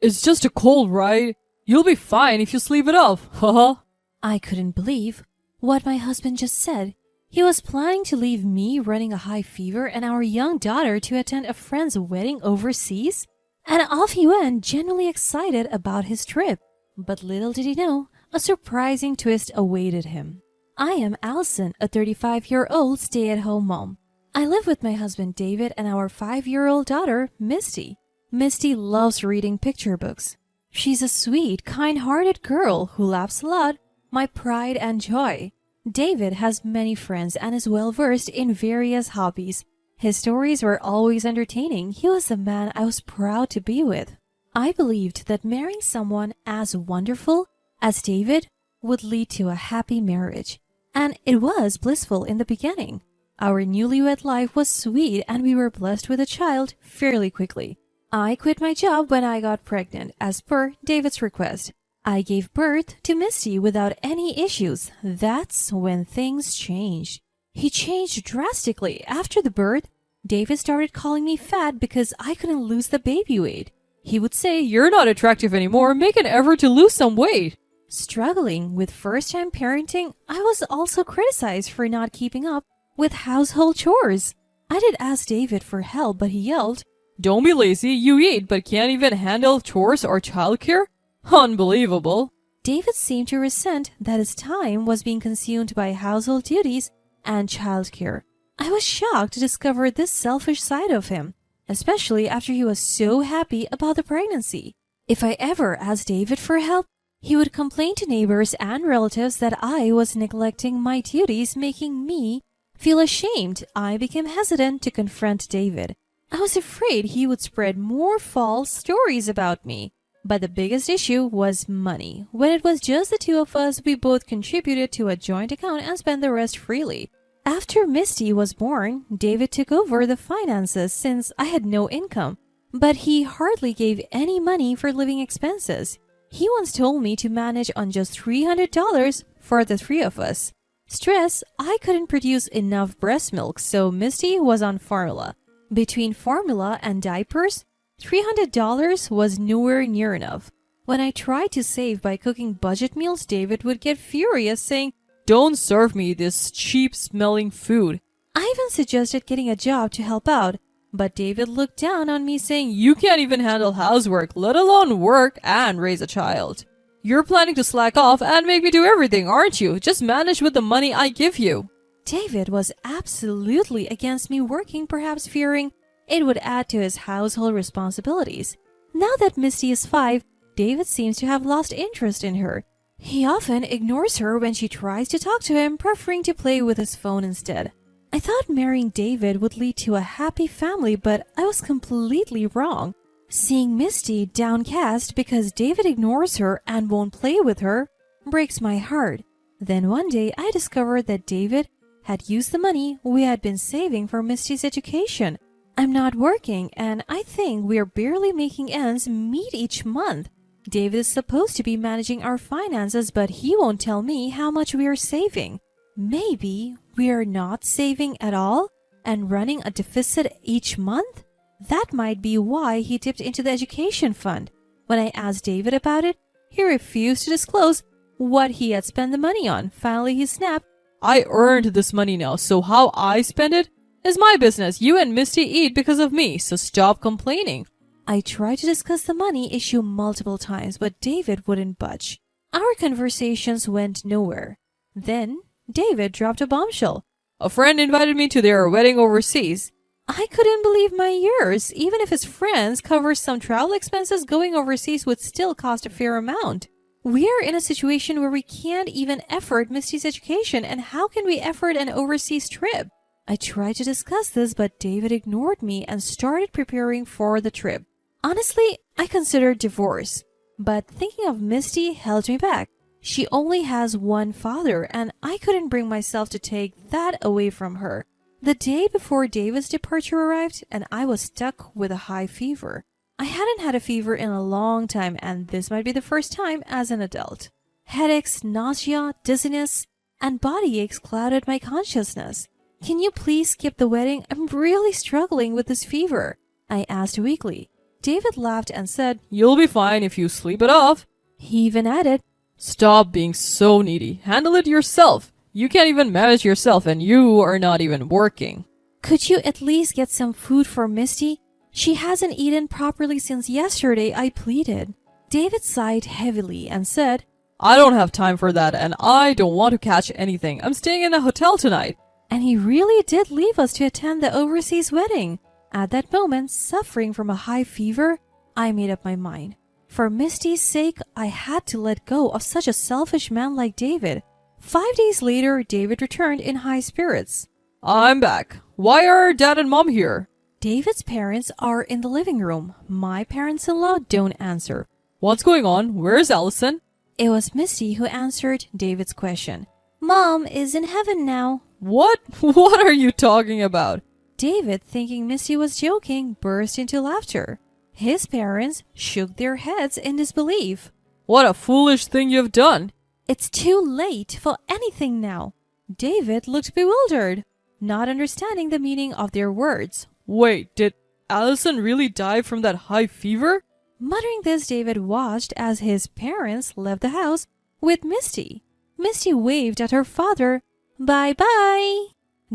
It's just a cold, right? You'll be fine if you sleep it off, haha. I couldn't believe what my husband just said. He was planning to leave me running a high fever and our young daughter to attend a friend's wedding overseas? And off he went, genuinely excited about his trip. But little did he know, a surprising twist awaited him. I am Allison, a 35-year-old stay-at-home mom. I live with my husband David and our 5-year-old daughter, Misty. Misty loves reading picture books. She's a sweet, kind-hearted girl who laughs a lot, my pride and joy. David has many friends and is well-versed in various hobbies. His stories were always entertaining. He was the man I was proud to be with. I believed that marrying someone as wonderful as David would lead to a happy marriage. And it was blissful in the beginning. Our newlywed life was sweet and we were blessed with a child fairly quickly. I quit my job when I got pregnant, as per David's request. I gave birth to Misty without any issues. That's when things changed. He changed drastically. After the birth, David started calling me fat because I couldn't lose the baby weight. He would say, You're not attractive anymore, make an effort to lose some weight. Struggling with first-time parenting, I was also criticized for not keeping up with household chores. I did ask David for help, but he yelled, Don't be lazy, you eat but can't even handle chores or childcare? Unbelievable. David seemed to resent that his time was being consumed by household duties and childcare. I was shocked to discover this selfish side of him, especially after he was so happy about the pregnancy. If I ever asked David for help, he would complain to neighbors and relatives that I was neglecting my duties, making me feel ashamed. I became hesitant to confront David. I was afraid he would spread more false stories about me. But the biggest issue was money. When it was just the two of us, we both contributed to a joint account and spent the rest freely. After Misty was born, David took over the finances since I had no income, but he hardly gave any money for living expenses. He once told me to manage on just $300 for the three of us. Stress, I couldn't produce enough breast milk, so Misty was on formula. Between formula and diapers, $300 was nowhere near enough. When I tried to save by cooking budget meals, David would get furious, saying, Don't serve me this cheap-smelling food. I even suggested getting a job to help out, but David looked down on me, saying, You can't even handle housework, let alone work and raise a child. You're planning to slack off and make me do everything, aren't you? Just manage with the money I give you. David was absolutely against me working, perhaps fearing it would add to his household responsibilities. Now that Misty is 5, David seems to have lost interest in her. He often ignores her when she tries to talk to him, preferring to play with his phone instead. I thought marrying David would lead to a happy family, but I was completely wrong. Seeing Misty downcast because David ignores her and won't play with her breaks my heart. Then one day I discovered that David had used the money we had been saving for Misty's education. I'm not working, and I think we are barely making ends meet each month. David is supposed to be managing our finances, but he won't tell me how much we are saving. Maybe we are not saving at all and running a deficit each month? That might be why he dipped into the education fund. When I asked David about it, he refused to disclose what he had spent the money on. Finally, he snapped, I earned this money now, so how I spend it is my business. You and Misty eat because of me, so stop complaining. I tried to discuss the money issue multiple times, but David wouldn't budge. Our conversations went nowhere. Then, David dropped a bombshell. A friend invited me to their wedding overseas. I couldn't believe my ears. Even if his friends cover some travel expenses, going overseas would still cost a fair amount. We're in a situation where we can't even afford Misty's education, and how can we afford an overseas trip? I tried to discuss this, but David ignored me and started preparing for the trip. Honestly, I considered divorce, but thinking of Misty held me back. She only has one father, and I couldn't bring myself to take that away from her. The day before David's departure arrived, and I was stuck with a high fever. I hadn't had a fever in a long time, and this might be the first time as an adult. Headaches, nausea, dizziness, and body aches clouded my consciousness. Can you please skip the wedding? I'm really struggling with this fever, I asked weakly. David laughed and said, "You'll be fine if you sleep it off." he even added, "Stop being so needy. Handle it yourself. You can't even manage yourself and you are not even working." "Could you at least get some food for Misty? She hasn't eaten properly since yesterday," I pleaded. David sighed heavily and said, "I don't have time for that and I don't want to catch anything. I'm staying in a hotel tonight." and he really did leave us to attend the overseas wedding. At that moment, suffering from a high fever, I made up my mind. For Misty's sake, I had to let go of such a selfish man like David. 5 days later, David returned in high spirits. "I'm back. Why are Dad and Mom here?" David's parents are in the living room. My parents-in-law don't answer. "What's going on? Where's Allison?" It was Misty who answered David's question. Mom is in heaven now. "What? What are you talking about?" David, thinking Misty was joking, burst into laughter. His parents shook their heads in disbelief. "What a foolish thing you've done." It's too late for anything now. David looked bewildered, not understanding the meaning of their words. "Wait, did Allison really die from that high fever?" Muttering this, David watched as his parents left the house with Misty. Misty waved at her father. Bye-bye.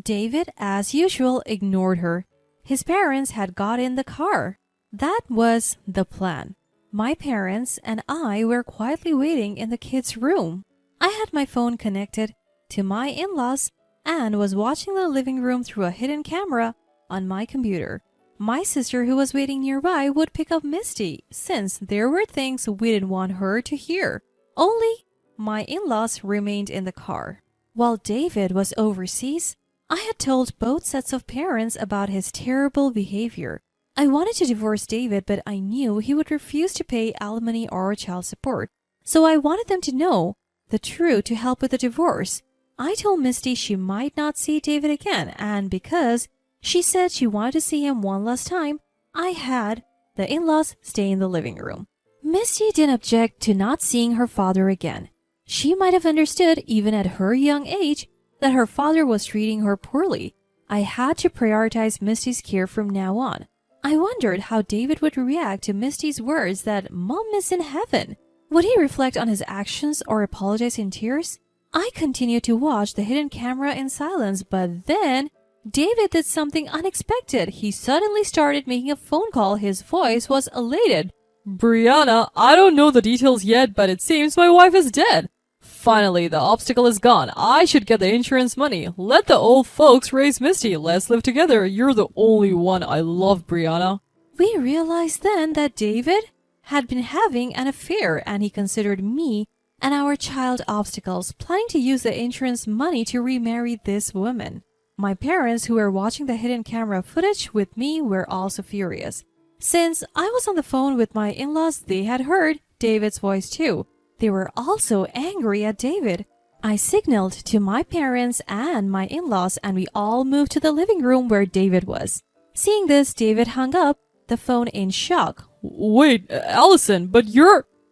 David, as usual, ignored her. His parents had got in the car. That was the plan. My parents and I were quietly waiting in the kids' room. I had my phone connected to my in-laws and was watching the living room through a hidden camera on my computer. My sister, who was waiting nearby, would pick up Misty, since there were things we didn't want her to hear. Only my in-laws remained in the car. While David was overseas, I had told both sets of parents about his terrible behavior. I wanted to divorce David, but I knew he would refuse to pay alimony or child support. So I wanted them to know the truth to help with the divorce. I told Misty she might not see David again, and because she said she wanted to see him one last time, I had the in-laws stay in the living room. Misty didn't object to not seeing her father again. She might have understood, even at her young age, that her father was treating her poorly. I had to prioritize Misty's care from now on. I wondered how David would react to Misty's words that Mom is in heaven. Would he reflect on his actions or apologize in tears? I continued to watch the hidden camera in silence, but then David did something unexpected. He suddenly started making a phone call. His voice was elated. "Brianna, I don't know the details yet, but it seems my wife is dead. Finally, the obstacle is gone. I should get the insurance money. Let the old folks raise Misty. Let's live together. You're the only one I love, Brianna." We realized then that David had been having an affair, and he considered me and our child obstacles, planning to use the insurance money to remarry this woman. My parents, who were watching the hidden camera footage with me, were also furious. Since I was on the phone with my in-laws, they had heard David's voice too. They were also angry at David. I signaled to my parents and my in-laws, and we all moved to the living room where David was. Seeing this, David hung up the phone in shock. "Wait, Allison, but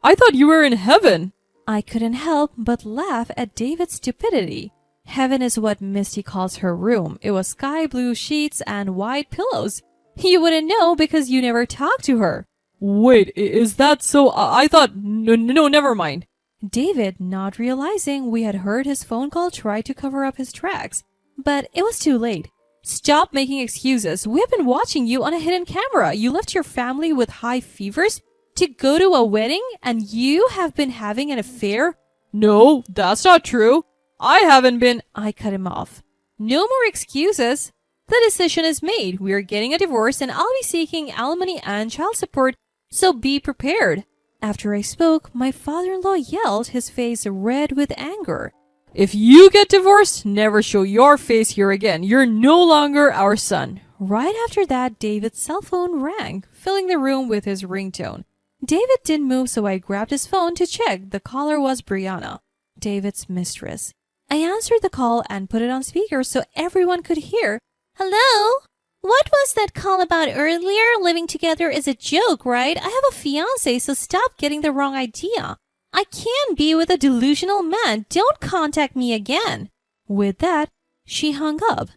I thought you were in heaven." I couldn't help but laugh at David's stupidity. Heaven is what Misty calls her room. It was sky blue sheets and white pillows. You wouldn't know because you never talked to her. "Wait, is that so? I thought... No, never mind." David, not realizing we had heard his phone call, tried to cover up his tracks. But it was too late. "Stop making excuses. We've been watching you on a hidden camera. You left your family with high fevers to go to a wedding, and you have been having an affair?" "No, that's not true. I haven't been..." I cut him off. "No more excuses. The decision is made. We are getting a divorce, and I'll be seeking alimony and child support, so be prepared." After I spoke, my father-in-law yelled, his face red with anger. "If you get divorced, never show your face here again. You're no longer our son." Right after that, David's cell phone rang, filling the room with his ringtone. David didn't move, so I grabbed his phone to check. The caller was Brianna, David's mistress. I answered the call and put it on speaker so everyone could hear. "Hello? What was that call about earlier? Living together is a joke, right? I have a fiancé, so stop getting the wrong idea. I can't be with a delusional man. Don't contact me again." With that, she hung up.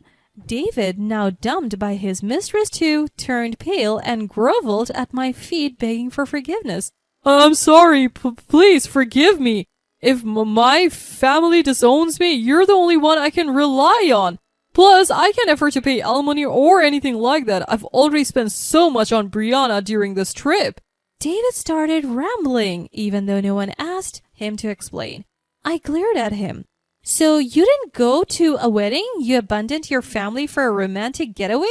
David, now dumped by his mistress too, turned pale and groveled at my feet begging for forgiveness. I'm sorry, please forgive me. If my family disowns me, you're the only one I can rely on. Plus, I can't afford to pay alimony or anything like that. I've already spent so much on Brianna during this trip. David started rambling, even though no one asked him to explain. I glared at him. So you didn't go to a wedding? You abandoned your family for a romantic getaway?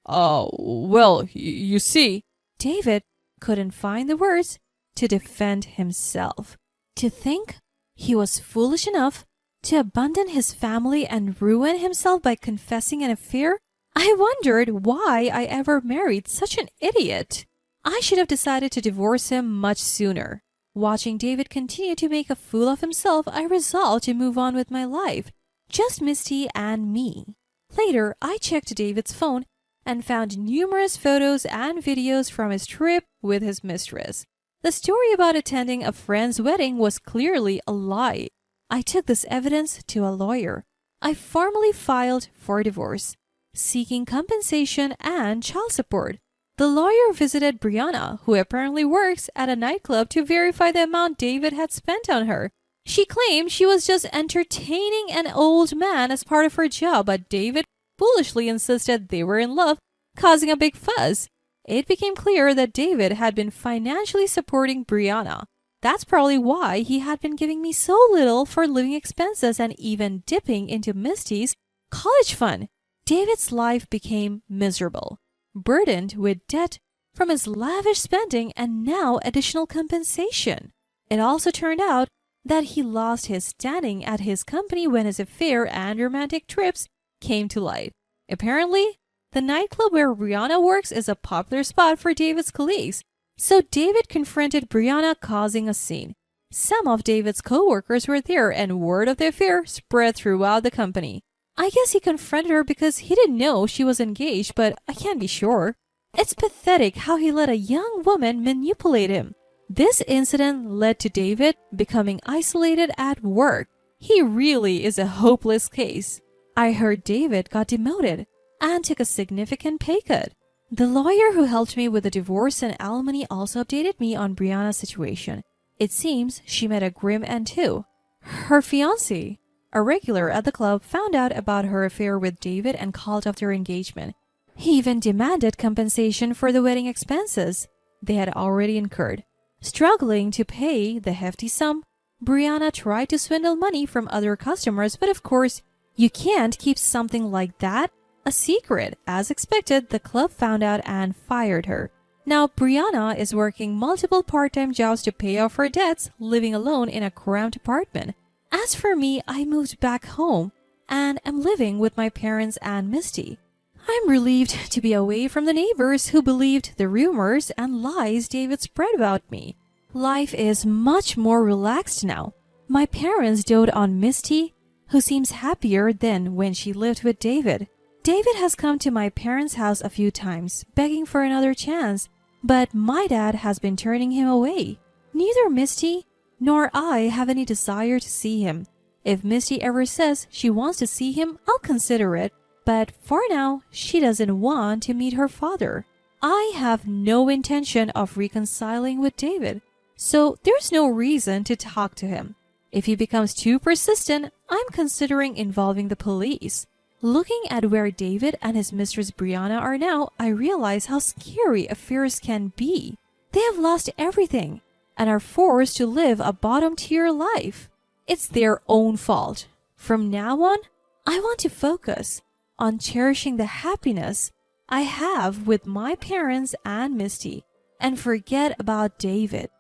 Oh, well, you see. David couldn't find the words to defend himself. To think he was foolish enough to abandon his family and ruin himself by confessing an affair? I wondered why I ever married such an idiot. I should have decided to divorce him much sooner. Watching David continue to make a fool of himself, I resolved to move on with my life. Just Misty and me. Later, I checked David's phone and found numerous photos and videos from his trip with his mistress. The story about attending a friend's wedding was clearly a lie. I took this evidence to a lawyer. I formally filed for divorce, seeking compensation and child support. The lawyer visited Brianna, who apparently works at a nightclub, to verify the amount David had spent on her. She claimed she was just entertaining an old man as part of her job, but David foolishly insisted they were in love, causing a big fuss. It became clear that David had been financially supporting Brianna. That's probably why he had been giving me so little for living expenses and even dipping into Misty's college fund. David's life became miserable, burdened with debt from his lavish spending and now additional compensation. It also turned out that he lost his standing at his company when his affair and romantic trips came to light. Apparently, the nightclub where Brianna works is a popular spot for David's colleagues, so David confronted Brianna, causing a scene. Some of David's co-workers were there and word of the affair spread throughout the company. I guess he confronted her because he didn't know she was engaged, but I can't be sure. It's pathetic how he let a young woman manipulate him. This incident led to David becoming isolated at work. He really is a hopeless case. I heard David got demoted and took a significant pay cut. The lawyer who helped me with the divorce and alimony also updated me on Brianna's situation. It seems she met a grim end too. Her fiancé, a regular at the club, found out about her affair with David and called off their engagement. He even demanded compensation for the wedding expenses they had already incurred. Struggling to pay the hefty sum, Brianna tried to swindle money from other customers, but of course, you can't keep something like that a secret. As expected, the club found out and fired her. Now, Brianna is working multiple part-time jobs to pay off her debts, living alone in a cramped apartment. As for me, I moved back home and am living with my parents and Misty. I'm relieved to be away from the neighbors who believed the rumors and lies David spread about me. Life is much more relaxed now. My parents dote on Misty, who seems happier than when she lived with David. David has come to my parents' house a few times, begging for another chance, but my dad has been turning him away. Neither Misty nor I have any desire to see him. If Misty ever says she wants to see him, I'll consider it, but for now, she doesn't want to meet her father. I have no intention of reconciling with David, so there's no reason to talk to him. If he becomes too persistent, I'm considering involving the police. Looking at where David and his mistress Brianna are now, I realize how scary affairs can be. They have lost everything and are forced to live a bottom-tier life. It's their own fault. From now on, I want to focus on cherishing the happiness I have with my parents and Misty and forget about David.